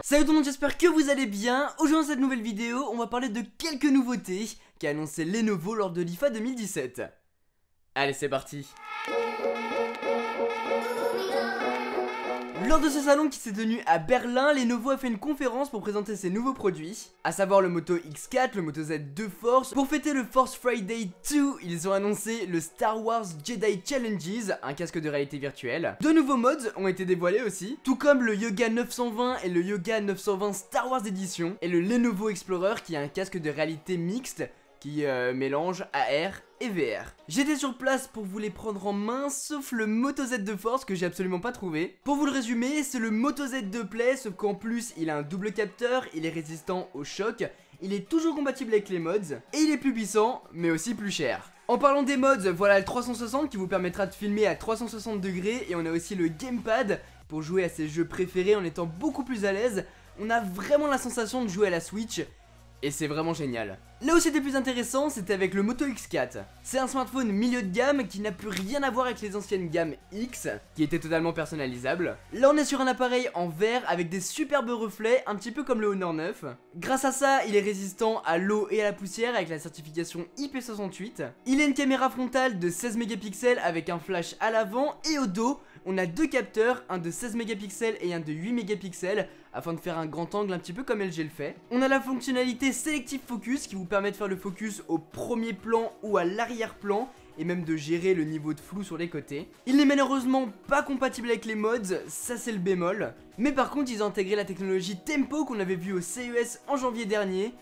Salut tout le monde, j'espère que vous allez bien. Aujourd'hui dans cette nouvelle vidéo, on va parler de quelques nouveautés qu'a annoncé Lenovo lors de l'IFA 2017. Allez, c'est parti. Lors de ce salon qui s'est tenu à Berlin, Lenovo a fait une conférence pour présenter ses nouveaux produits, à savoir le Moto X4, le Moto Z2 Force. Pour fêter le Force Friday 2, ils ont annoncé le Star Wars Jedi Challenges, un casque de réalité virtuelle. De nouveaux mods ont été dévoilés aussi, tout comme le Yoga 920 et le Yoga 920 Star Wars Edition, et le Lenovo Explorer qui est un casque de réalité mixte qui mélange AR et VR. J'étais sur place pour vous les prendre en main, sauf le Moto Z2 Force que j'ai absolument pas trouvé. Pour vous le résumer, c'est le Moto Z2 Play, sauf qu'en plus il a un double capteur, il est résistant au choc, il est toujours compatible avec les mods, et il est plus puissant, mais aussi plus cher. En parlant des mods, voilà le 360 qui vous permettra de filmer à 360 degrés, et on a aussi le Gamepad pour jouer à ses jeux préférés en étant beaucoup plus à l'aise. On a vraiment la sensation de jouer à la Switch, et c'est vraiment génial. Là où c'était plus intéressant, c'était avec le Moto X4. C'est un smartphone milieu de gamme qui n'a plus rien à voir avec les anciennes gammes X, qui étaient totalement personnalisables. Là on est sur un appareil en verre avec des superbes reflets, un petit peu comme le Honor 9. Grâce à ça, il est résistant à l'eau et à la poussière avec la certification IP68. Il a une caméra frontale de 16 mégapixels avec un flash à l'avant, et au dos, on a deux capteurs, un de 16 mégapixels et un de 8 mégapixels, afin de faire un grand angle un petit peu comme LG le fait. On a la fonctionnalité Selective Focus qui vous permet de faire le focus au premier plan ou à l'arrière-plan, et même de gérer le niveau de flou sur les côtés. Il n'est malheureusement pas compatible avec les mods, ça c'est le bémol. Mais par contre ils ont intégré la technologie Tempo qu'on avait vu au CES en janvier dernier,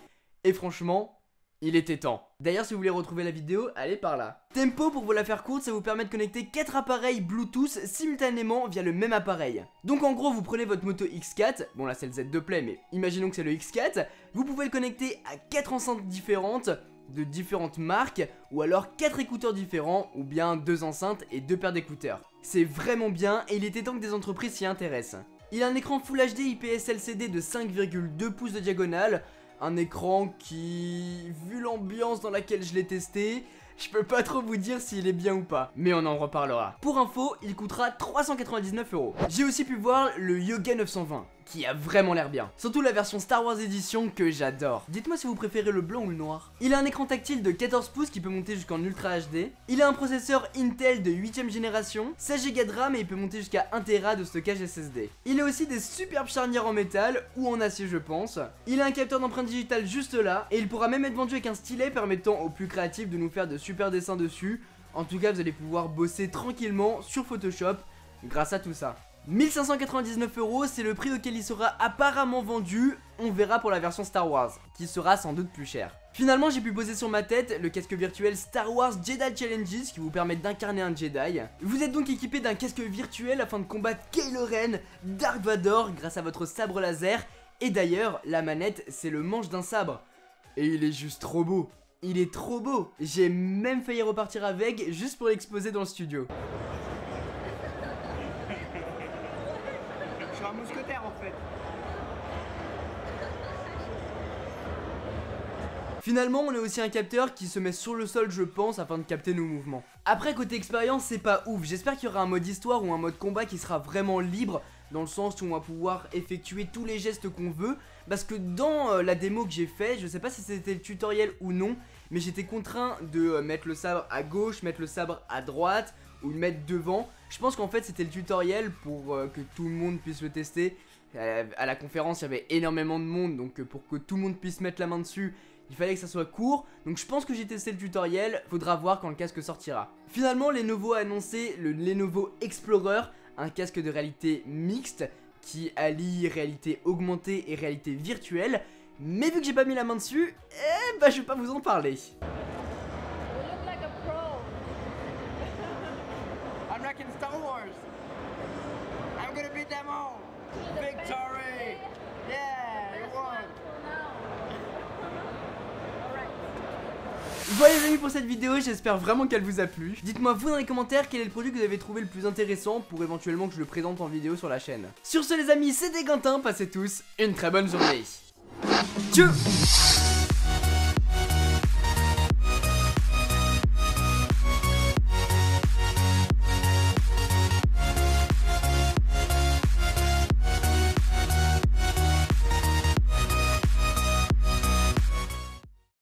et franchement, il était temps. D'ailleurs, si vous voulez retrouver la vidéo, allez par là. Tempo, pour vous la faire courte, ça vous permet de connecter 4 appareils Bluetooth simultanément via le même appareil. Donc en gros, vous prenez votre Moto X4, bon là c'est le Z2 Play, mais imaginons que c'est le X4, vous pouvez le connecter à 4 enceintes différentes, de différentes marques, ou alors 4 écouteurs différents, ou bien 2 enceintes et 2 paires d'écouteurs. C'est vraiment bien, et il était temps que des entreprises s'y intéressent. Il a un écran Full HD IPS LCD de 5,2 pouces de diagonale, un écran qui, vu l'ambiance dans laquelle je l'ai testé, je peux pas trop vous dire s'il est bien ou pas, mais on en reparlera. Pour info, il coûtera 399 €. J'ai aussi pu voir le Yoga 920, qui a vraiment l'air bien. Surtout la version Star Wars Edition que j'adore. Dites-moi si vous préférez le blanc ou le noir. Il a un écran tactile de 14 pouces qui peut monter jusqu'en Ultra HD. Il a un processeur Intel de 8ème génération, 16 Go de RAM, et il peut monter jusqu'à 1 Tera de stockage SSD. Il a aussi des superbes charnières en métal, ou en acier je pense. Il a un capteur d'empreinte digitale juste là, et il pourra même être vendu avec un stylet permettant aux plus créatifs de nous faire de super dessins dessus. En tout cas, vous allez pouvoir bosser tranquillement sur Photoshop grâce à tout ça. 1599 €, c'est le prix auquel il sera apparemment vendu. On verra pour la version Star Wars, qui sera sans doute plus chère. Finalement, j'ai pu poser sur ma tête le casque virtuel Star Wars Jedi Challenges qui vous permet d'incarner un Jedi. Vous êtes donc équipé d'un casque virtuel afin de combattre Kylo Ren, Dark Vador grâce à votre sabre laser. Et d'ailleurs, la manette, c'est le manche d'un sabre. Et il est juste trop beau. Il est trop beau. J'ai même failli repartir avec juste pour l'exposer dans le studio. Je suis un mousquetaire en fait. Finalement, on a aussi un capteur qui se met sur le sol, je pense, afin de capter nos mouvements. Après, côté expérience, c'est pas ouf. J'espère qu'il y aura un mode histoire ou un mode combat qui sera vraiment libre, dans le sens où on va pouvoir effectuer tous les gestes qu'on veut. Parce que dans la démo que j'ai fait, je sais pas si c'était le tutoriel ou non, mais j'étais contraint de mettre le sabre à gauche, mettre le sabre à droite, ou le mettre devant. Je pense qu'en fait c'était le tutoriel pour que tout le monde puisse le tester. À la conférence il y avait énormément de monde, donc pour que tout le monde puisse mettre la main dessus, il fallait que ça soit court. Donc je pense que j'ai testé le tutoriel, faudra voir quand le casque sortira. Finalement, Lenovo a annoncé le Lenovo Explorer, un casque de réalité mixte qui allie réalité augmentée et réalité virtuelle. Mais vu que j'ai pas mis la main dessus, je vais pas vous en parler. Star Wars. I'm gonna beat them all. Victory. Yeah, you won. Voilà les amis pour cette vidéo, j'espère vraiment qu'elle vous a plu. Dites-moi vous dans les commentaires quel est le produit que vous avez trouvé le plus intéressant pour éventuellement que je le présente en vidéo sur la chaîne. Sur ce les amis, c'était Quentin, passez tous une très bonne journée. Tchou.